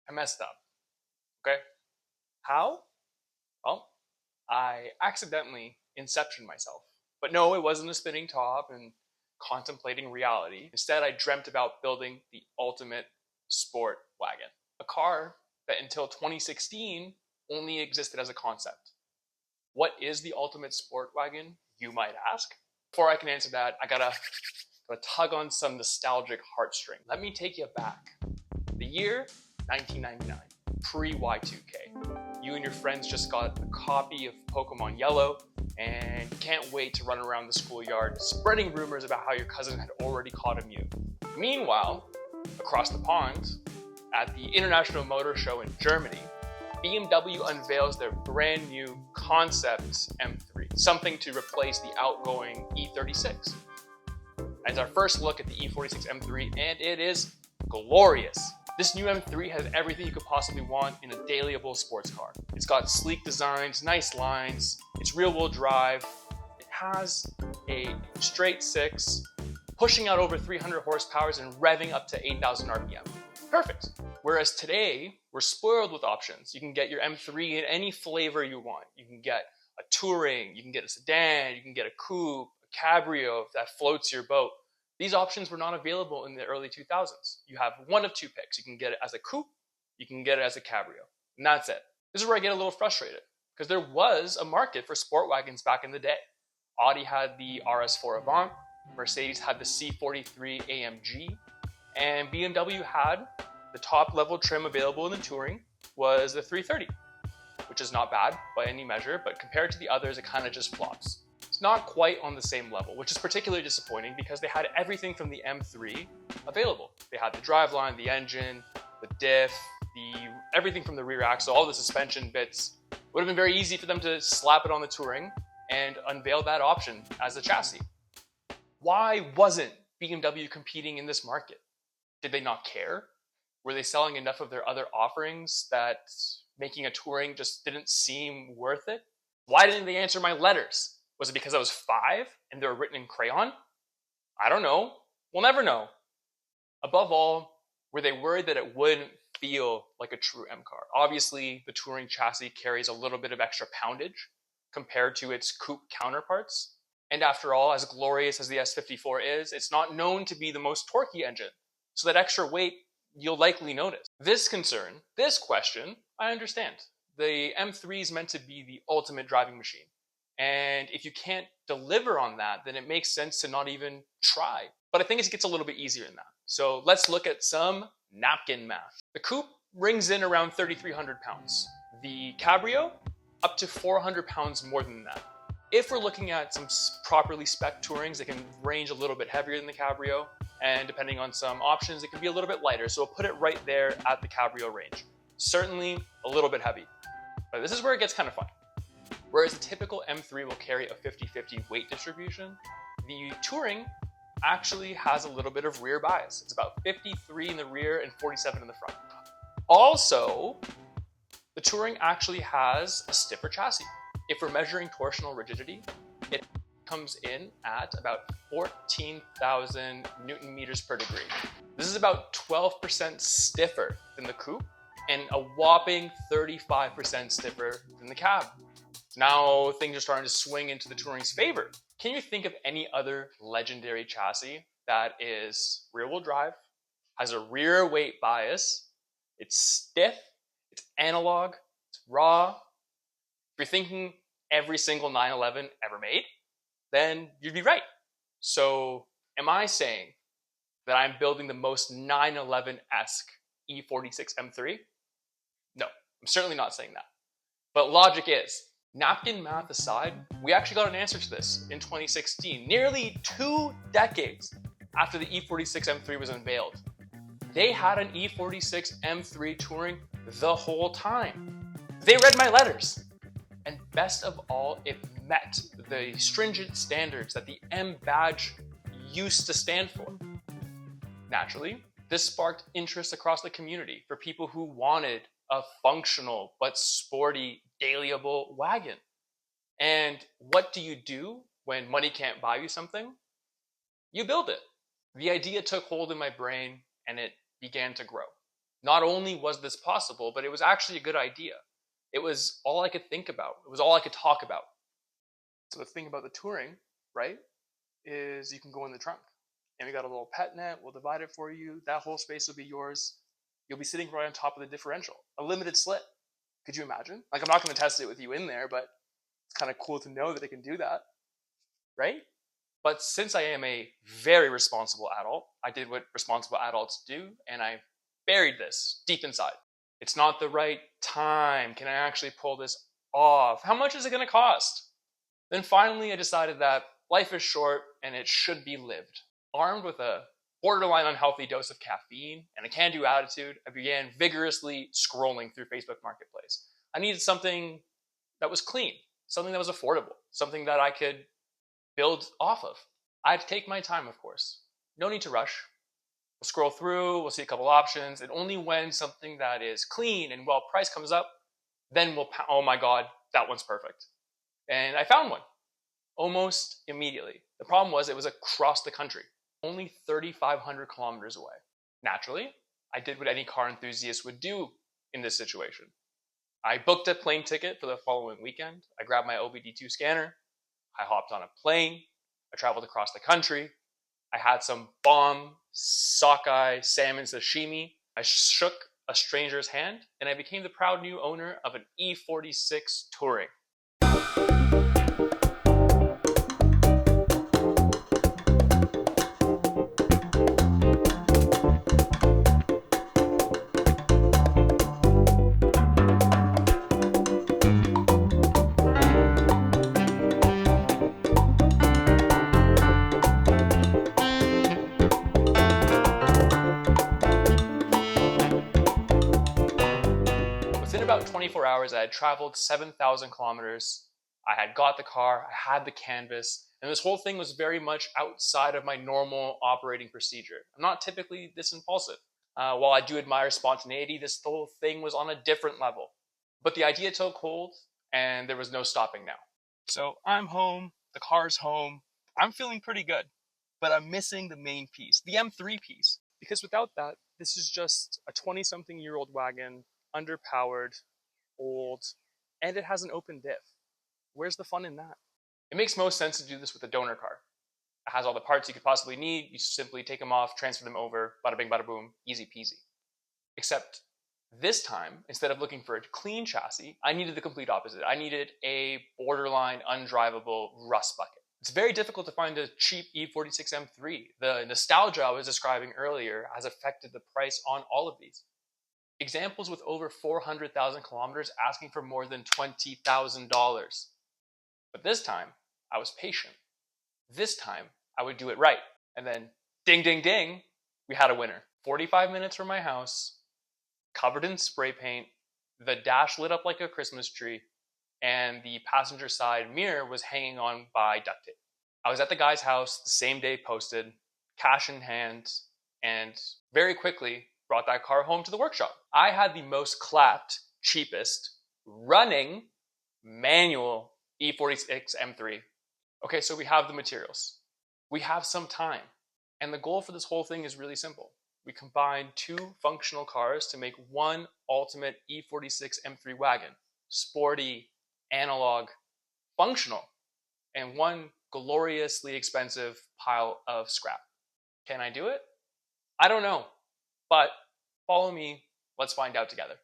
I messed up. Okay? How? Well, I accidentally inceptioned myself. But no, it wasn't a spinning top and contemplating reality. Instead, I dreamt about building the ultimate sport wagon, a car that until 2016 only existed as a concept. What is the ultimate sport wagon, you might ask? Before I can answer that, I gotta tug on some nostalgic heartstring. Let me take you back. The year 1999, pre-Y2K. You and your friends just got a copy of Pokemon Yellow and can't wait to run around the schoolyard spreading rumors about how your cousin had already caught a Mew. Meanwhile, across the pond, at the International Motor Show in Germany, BMW unveils their brand new concept M3, something to replace the outgoing E36. And it's our first look at the E46 M3, and it is glorious. This new M3 has everything you could possibly want in a dailyable sports car. It's got sleek designs, nice lines, it's rear-wheel drive, it has a straight six, pushing out over 300 horsepower and revving up to 8,000 RPM. Perfect. Whereas today, we're spoiled with options. You can get your M3 in any flavor you want. You can get a touring, you can get a sedan, you can get a coupe, a cabrio that floats your boat. These options were not available in the early 2000s. You have one of two picks. You can get it as a coupe, you can get it as a cabrio, and that's it. This is where I get a little frustrated, because there was a market for sport wagons back in the day. Audi had the RS4 Avant, Mercedes had the C43 AMG, and BMW had the top level trim available in the touring was the 330, which is not bad by any measure, but compared to the others, it kind of just flops. It's not quite on the same level, which is particularly disappointing because they had everything from the M3 available. They had the driveline, the engine, the diff, everything from the rear axle, all the suspension bits. It would have been very easy for them to slap it on the touring and unveil that option as a chassis. Why wasn't BMW competing in this market? Did they not care? Were they selling enough of their other offerings that making a touring just didn't seem worth it? Why didn't they answer my letters? Was it because I was 5 and they were written in crayon? I don't know. We'll never know. Above all, were they worried that it wouldn't feel like a true M car? Obviously, the touring chassis carries a little bit of extra poundage compared to its coupe counterparts. And after all, as glorious as the S54 is, it's not known to be the most torquey engine. So that extra weight, you'll likely notice. This question, I understand. The M3 is meant to be the ultimate driving machine. And if you can't deliver on that, then it makes sense to not even try. But I think it gets a little bit easier than that. So let's look at some napkin math. The coupe rings in around 3,300 pounds. The cabrio, up to 400 pounds more than that. If we're looking at some properly spec tourings, it can range a little bit heavier than the cabrio. And depending on some options, it can be a little bit lighter. So we'll put it right there at the cabrio range. Certainly a little bit heavy. But this is where it gets kind of fun. Whereas the typical M3 will carry a 50-50 weight distribution, the touring actually has a little bit of rear bias. It's about 53 in the rear and 47 in the front. Also, the touring actually has a stiffer chassis. If we're measuring torsional rigidity, it comes in at about 14,000 Newton meters per degree. This is about 12% stiffer than the coupe and a whopping 35% stiffer than the cab. Now things are starting to swing into the touring's favor. Can you think of any other legendary chassis that is rear-wheel drive, has a rear weight bias, it's stiff, it's analog, it's raw? If you're thinking every single 911 ever made, then you'd be right. So am I saying that I'm building the most 911-esque E46 M3? No, I'm certainly not saying that. But logic is, napkin math aside, we actually got an answer to this in 2016, nearly 2 decades after the E46 M3 was unveiled. They had an E46 M3 touring the whole time. They read my letters. And best of all, it met the stringent standards that the M badge used to stand for. Naturally, this sparked interest across the community for people who wanted a functional but sporty, dailyable wagon. And what do you do when money can't buy you something? You build it. The idea took hold in my brain and it began to grow. Not only was this possible, but it was actually a good idea. It was all I could think about. It was all I could talk about. So the thing about the touring, right, is you can go in the trunk. And we got a little pet net. We'll divide it for you. That whole space will be yours. You'll be sitting right on top of the differential. A limited slit. Could you imagine? Like, I'm not going to test it with you in there, but it's kind of cool to know that it can do that, right? But since I am a very responsible adult, I did what responsible adults do, and I buried this deep inside. It's not the right time. Can I actually pull this off? How much is it going to cost? Then finally, I decided that life is short and it should be lived. Armed with a borderline unhealthy dose of caffeine and a can-do attitude, I began vigorously scrolling through Facebook Marketplace. I needed something that was clean, something that was affordable, something that I could build off of. I'd take my time, of course. No need to rush. We'll scroll through, we'll see a couple options, and only when something that is clean and well priced comes up, then oh my God, that one's perfect. And I found one almost immediately. The problem was it was across the country, only 3,500 kilometers away. Naturally, I did what any car enthusiast would do in this situation. I booked a plane ticket for the following weekend. I grabbed my OBD2 scanner. I hopped on a plane. I traveled across the country. I had some bomb sockeye salmon sashimi. I shook a stranger's hand, and I became the proud new owner of an E46 Touring. Within about 24 hours, I had traveled 7,000 kilometers. I had got the car, I had the canvas, and this whole thing was very much outside of my normal operating procedure. I'm not typically this impulsive. While I do admire spontaneity, this whole thing was on a different level. But the idea took hold, and there was no stopping now. So I'm home, the car's home, I'm feeling pretty good, but I'm missing the main piece, the M3 piece. Because without that, this is just a 20-something-year-old wagon, underpowered, old, and it has an open diff. Where's the fun in that? It makes most sense to do this with a donor car. It has all the parts you could possibly need. You simply take them off, transfer them over, bada bing, bada boom, easy peasy. Except this time, instead of looking for a clean chassis, I needed the complete opposite. I needed a borderline undrivable rust bucket. It's very difficult to find a cheap E46 M3. The nostalgia I was describing earlier has affected the price on all of these. Examples with over 400,000 kilometers asking for more than $20,000. But this time, I was patient. This time, I would do it right. And then, ding, ding, ding, we had a winner. 45 minutes from my house, covered in spray paint, the dash lit up like a Christmas tree, and the passenger side mirror was hanging on by duct tape. I was at the guy's house the same day posted, cash in hand, and very quickly brought that car home to the workshop. I had the most clapped, cheapest, running, manual E46 M3. Okay, so we have the materials. We have some time. And the goal for this whole thing is really simple. We combine two functional cars to make one ultimate E46 M3 wagon. Sporty, analog, functional, and one gloriously expensive pile of scrap. Can I do it? I don't know. But follow me, let's find out together.